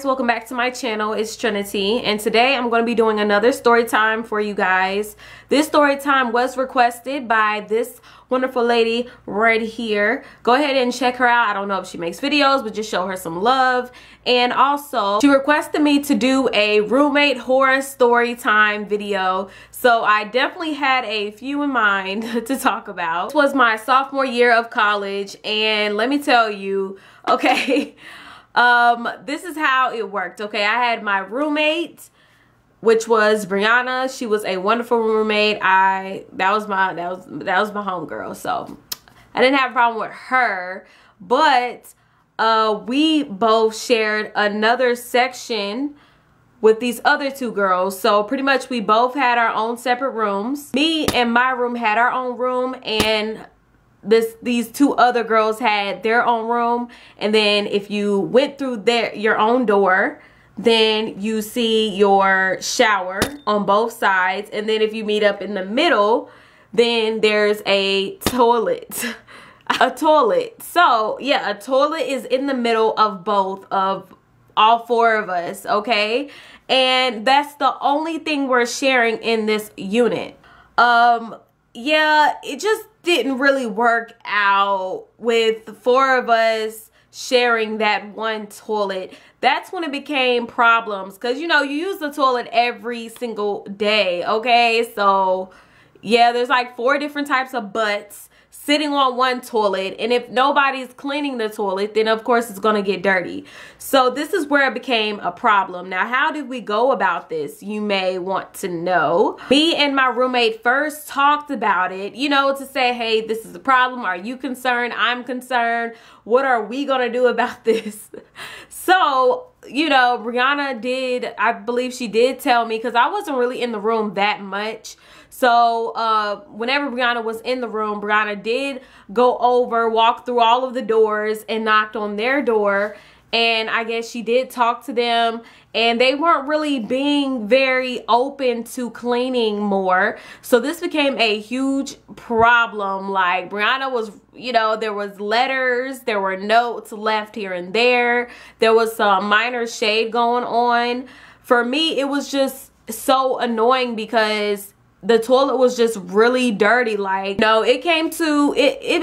welcome back to my channel. It's Trinity, and today I'm going to be doing another story time for you guys. This story time was requested by this wonderful lady right here. Go ahead and check her out. I don't know if she makes videos, but just show her some love. And also, she requested me to do a roommate horror story time video, so I definitely had a few in mind to talk about. This was my sophomore year of college, and let me tell you, okay, this is how it worked. Okay, I had my roommate, which was Brianna. She was a wonderful roommate. That was my homegirl, so I didn't have a problem with her. But we both shared another section with these other two girls, so pretty much we both had our own separate rooms. Me and my room had our own room, and these two other girls had their own room. And then if you went through your own door, then you see your shower on both sides, and then if you meet up in the middle, then there's a toilet. A toilet. So yeah, a toilet is in the middle of both of all four of us, okay? And that's the only thing we're sharing in this unit. Yeah, it just didn't really work out with the four of us sharing that one toilet. That's when it became problems, because you know, you use the toilet every single day, okay? So yeah, there's like 4 different types of butts sitting on one toilet, and if nobody's cleaning the toilet, then of course it's gonna get dirty. So this is where it became a problem. Now, how did we go about this, you may want to know? Me and my roommate first talked about it, you know, to say, hey, this is a problem. Are you concerned? I'm concerned. What are we gonna do about this? So, you know, Brianna did, I believe she did tell me, because I wasn't really in the room that much. So whenever Brianna was in the room, Brianna did go over, walk through all of the doors, and knocked on their door. And I guess she did talk to them, and they weren't really being very open to cleaning more. So this became a huge problem. Like, Brianna was, you know, there was letters, there were notes left here and there. There was some minor shade going on. For me, it was just so annoying because the toilet was just really dirty. Like, no, it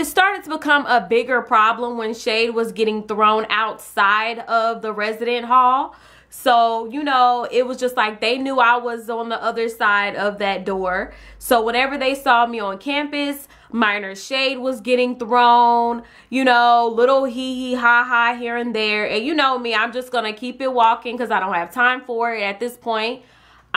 started to become a bigger problem when shade was getting thrown outside of the resident hall. So, you know, it was just like they knew I was on the other side of that door. So whenever they saw me on campus, minor shade was getting thrown, you know, little hee hee ha ha here and there. And you know me, I'm just gonna keep it walking because I don't have time for it at this point.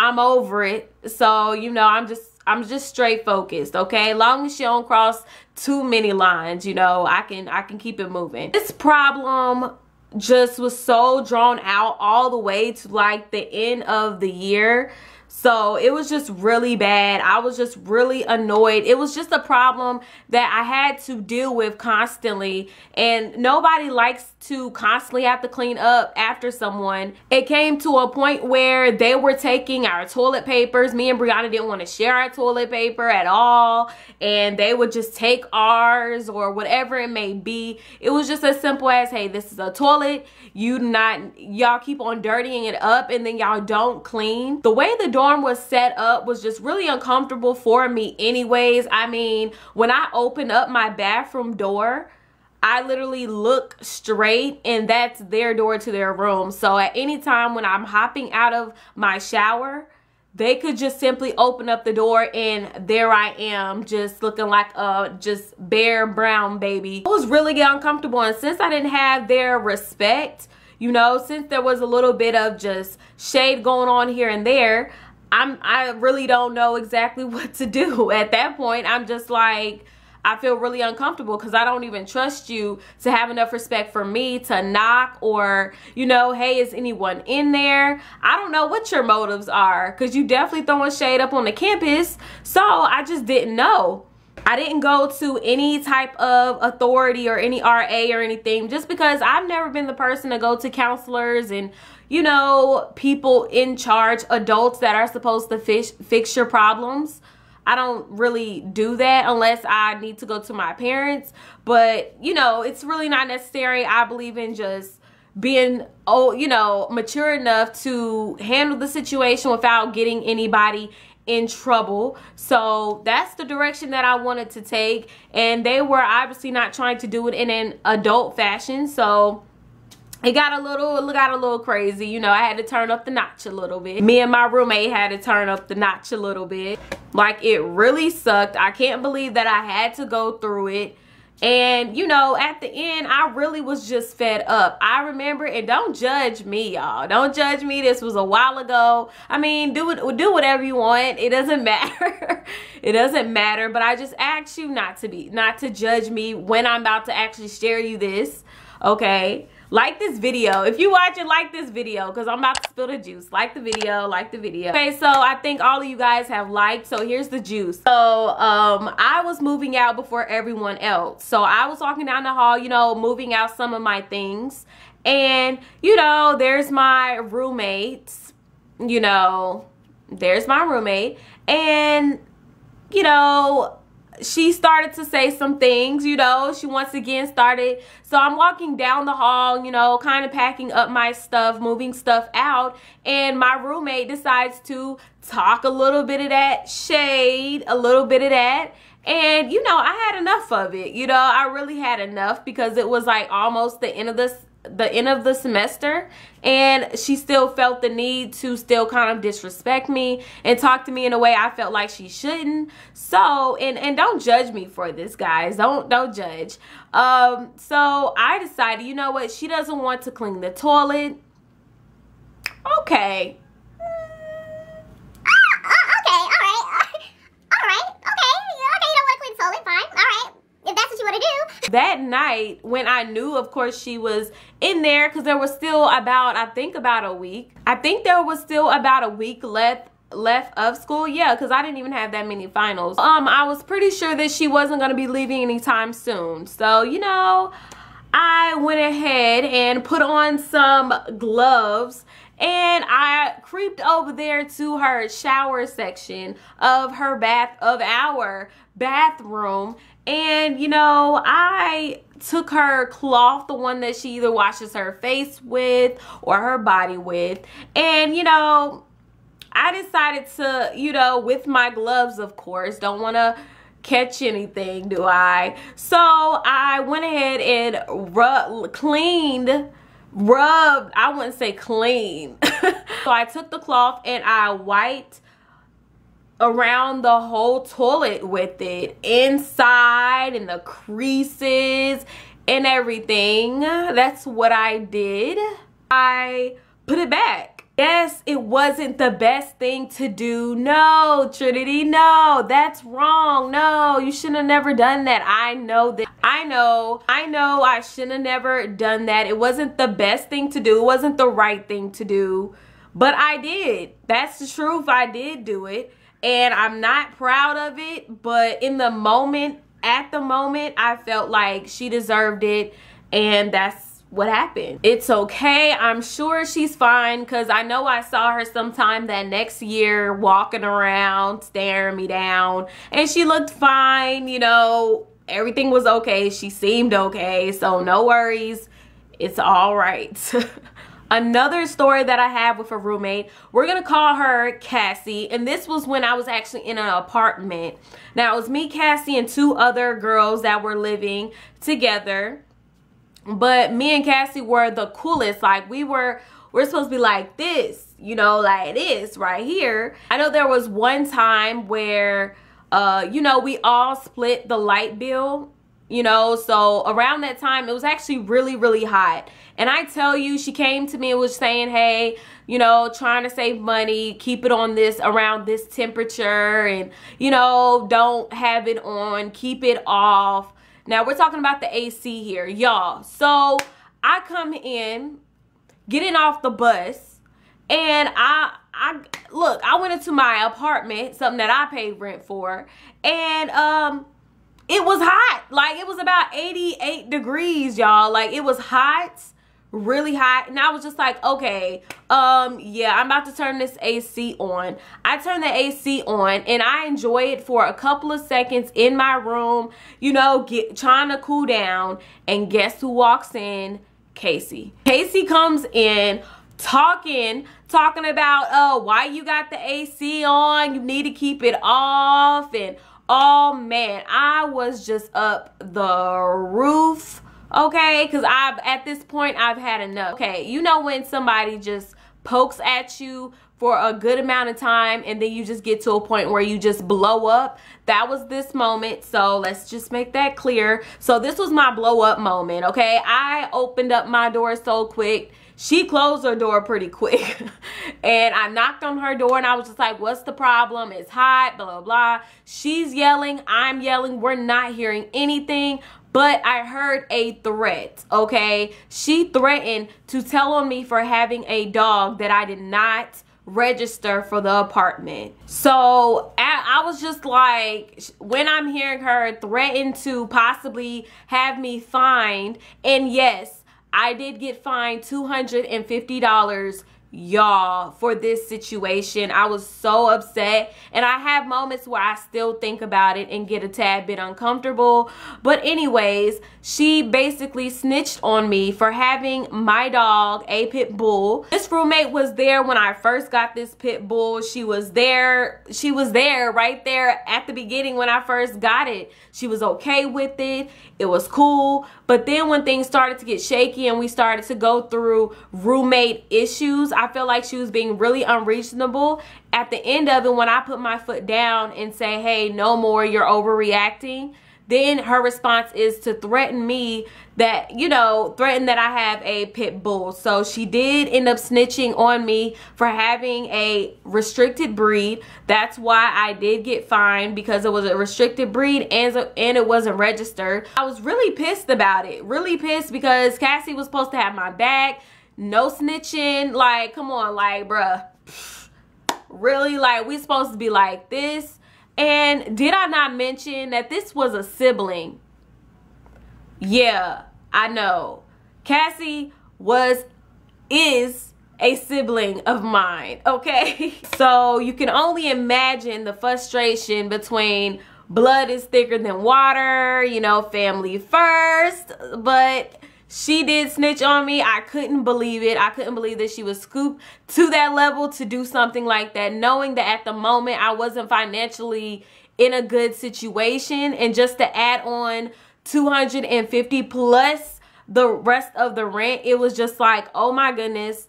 I'm over it. So, you know, I'm just straight focused, okay? Long as you don't cross too many lines, you know, I can keep it moving. This problem just was so drawn out all the way to like the end of the year. So it was just really bad. I was just really annoyed. It was just a problem that I had to deal with constantly, and nobody likes to constantly have to clean up after someone. It came to a point where they were taking our toilet papers. Me and Brianna didn't want to share our toilet paper at all, and they would just take ours or whatever it may be. It was just as simple as, hey, this is a toilet. Y'all keep on dirtying it up, and then y'all don't clean. The way the dorm was set up was just really uncomfortable for me anyways. I mean, when I open up my bathroom door, I literally look straight, and that's their door to their room. So at any time when I'm hopping out of my shower, they could just simply open up the door, and there I am, just looking like a just bare brown baby. It was really uncomfortable, and since I didn't have their respect, you know, since there was a little bit of just shade going on here and there, I really don't know exactly what to do. At that point, I'm just like, I feel really uncomfortable because I don't even trust you to have enough respect for me to knock, or, you know, hey, is anyone in there? I don't know what your motives are, because you definitely throwing shade up on the campus. So I just didn't know. I didn't go to any type of authority or any RA or anything, just because I've never been the person to go to counselors and, you know, people in charge, adults that are supposed to fix your problems. I don't really do that unless I need to go to my parents. But, you know, it's really not necessary. I believe in just being, oh, you know, mature enough to handle the situation without getting anybody in trouble. So that's the direction that I wanted to take, and they were obviously not trying to do it in an adult fashion, so it got a little crazy. You know, I had to turn up the notch a little bit. Me and my roommate had to turn up the notch a little bit. Like, it really sucked. I can't believe that I had to go through it. And, you know, at the end, I really was just fed up. I remember, and don't judge me, y'all. Don't judge me. This was a while ago. I mean, do whatever you want. It doesn't matter. It doesn't matter. But I just ask you not to judge me when I'm about to actually share you this. Okay? Like this video. If you watch it, like this video, because I'm about to spill the juice. Like the video, like the video. Okay, so I think all of you guys have liked, so here's the juice. So I was moving out before everyone else. So I was walking down the hall, you know, moving out some of my things. And, you know, there's my roommate. You know, there's my roommate. And, you know, she started to say some things, you know, she once again started. So I'm walking down the hall, you know, kind of packing up my stuff, moving stuff out. And my roommate decides to talk a little bit of that shade, a little bit of that. And, you know, I had enough of it. You know, I really had enough because it was like almost the end of the semester, and she still felt the need to still kind of disrespect me and talk to me in a way I felt like she shouldn't. So, and don't judge me for this, guys. Don't judge. So I decided, you know what, she doesn't want to clean the toilet. Okay. That night, when I knew, of course, she was in there, because there was still about, I think about a week. I think there was still about a week left of school. Yeah, because I didn't even have that many finals. I was pretty sure that she wasn't going to be leaving anytime soon. So, you know, I went ahead and put on some gloves, and I creeped over there to her shower section of our bathroom. And, you know, I took her cloth, the one that she either washes her face with or her body with. And, you know, I decided to, you know, with my gloves, of course, don't want to catch anything, do I? So I went ahead and rubbed, I wouldn't say clean. So I took the cloth and I wiped around the whole toilet with it, inside and the creases and everything. That's what I did. I put it back. Yes, it wasn't the best thing to do. No, Trinity, no, that's wrong. No, you shouldn't have never done that. I know that. I know I shouldn't have never done that. It wasn't the best thing to do. It wasn't the right thing to do, but I did. That's the truth. I did do it. And I'm not proud of it, but in the moment, at the moment, I felt like she deserved it, and that's what happened. It's okay. I'm sure she's fine, because I know I saw her sometime that next year walking around, staring me down, and she looked fine, you know, everything was okay. She seemed okay, so no worries. It's all right. Another story that I have with a roommate, we're going to call her Cassie. And this was when I was actually in an apartment. Now, it was me, Cassie, and two other girls that were living together. But me and Cassie were the coolest. Like, we're supposed to be like this, you know, like this right here. I know there was one time where, you know, we all split the light bill. You know, so around that time, it was actually really, really hot. And I tell you, she came to me and was saying, hey, you know, trying to save money, keep it on this, around this temperature, and, you know, don't have it on, keep it off. Now, we're talking about the AC here, y'all. So I come in, getting off the bus, and look, I went into my apartment, something that I paid rent for, and, it was hot. Like, it was about 88 degrees, y'all. Like, it was hot, really hot. And I was just like, okay, yeah, I'm about to turn this AC on. I turned the AC on, and I enjoy it for a couple of seconds in my room, you know, trying to cool down. And guess who walks in? Cassie. Cassie comes in talking about, why you got the AC on, you need to keep it off, and oh man, I was just up the roof, okay, because at this point I've had enough. Okay, you know when somebody just pokes at you for a good amount of time and then you just get to a point where you just blow up? That was this moment, so let's just make that clear. So this was my blow up moment, okay? I opened up my door so quick. She closed her door pretty quick. And I knocked on her door and I was just like, what's the problem? It's hot, blah, blah, blah. She's yelling, I'm yelling, we're not hearing anything. But I heard a threat, okay? She threatened to tell on me for having a dog that I did not register for the apartment. So I was just like, when I'm hearing her threaten to possibly have me fined, and yes, I did get fined $250, y'all, for this situation. I was so upset, and I have moments where I still think about it and get a tad bit uncomfortable. But anyways, she basically snitched on me for having my dog, a pit bull. This roommate was there when I first got this pit bull. She was there right there at the beginning when I first got it. She was okay with it. It was cool. But then when things started to get shaky and we started to go through roommate issues, I felt like she was being really unreasonable. At the end of it, when I put my foot down and say, hey, no more, you're overreacting, then her response is to threaten me that, you know, threaten that I have a pit bull. So she did end up snitching on me for having a restricted breed. That's why I did get fined, because it was a restricted breed and it wasn't registered. I was really pissed about it. Really pissed, because Cassie was supposed to have my back. No snitching. Like, come on, like, bruh. Really? Like, we supposed to be like this? And did I not mention that this was a sibling? Yeah, I know. Cassie is a sibling of mine, okay? So you can only imagine the frustration between blood is thicker than water, you know, family first. But she did snitch on me. I couldn't believe it. I couldn't believe that she was scooped to that level to do something like that, knowing that at the moment I wasn't financially in a good situation. And just to add on $250 plus the rest of the rent, it was just like, oh my goodness,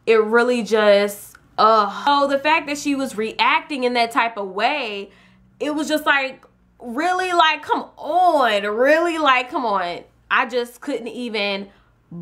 it really just, So the fact that she was reacting in that type of way, it was just like, really, like, come on, really, like, come on. I just couldn't even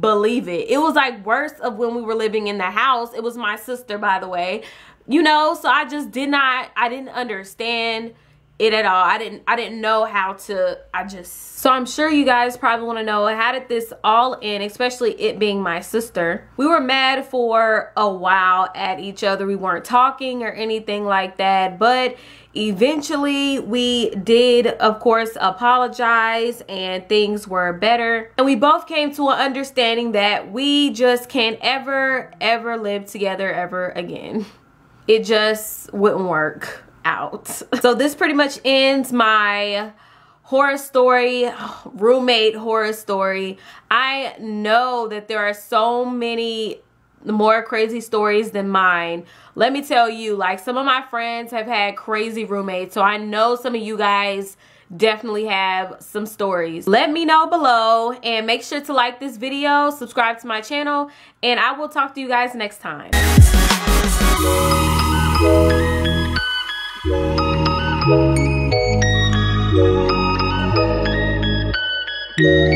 believe it. It was like worse of when we were living in the house. It was my sister, by the way, you know, so I just I didn't understand it at all. I didn't know how to, so I'm sure you guys probably want to know, how did this all end, especially it being my sister. We were mad for a while at each other. We weren't talking or anything like that, but eventually we did, of course, apologize and things were better. And we both came to an understanding that we just can't ever live together ever again. It just wouldn't work out. So this pretty much ends my horror story, roommate horror story. I know that there are so many more crazy stories than mine. Let me tell you, like, some of my friends have had crazy roommates, so I know some of you guys definitely have some stories. Let me know below, and make sure to like this video, subscribe to my channel, and I will talk to you guys next time. Yeah.